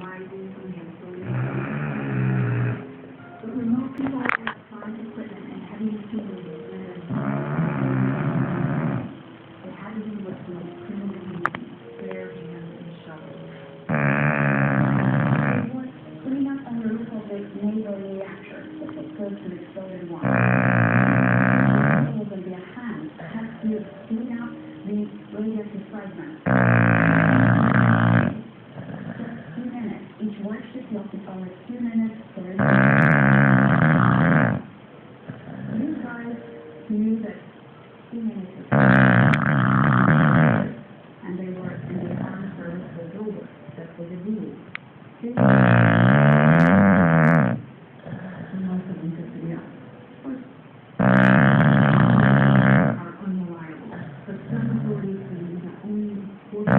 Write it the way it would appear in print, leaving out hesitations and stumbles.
rising from the employees. But remote control electronic equipment and heavy machinery limited they had to do what's the most primitive movement, bare hands and shovels. Putting up a roof of a naval reactor that was close to exploded water. It was going to be a hand that has to clean out the radioactive fragments. Just 2 minutes. Each worksheet will follow 2 minutes for it. These guys knew that 2 minutes was and they were in the armed service was over. That was the rule. Most of them took to the are unreliable. But some authorities believe that only 40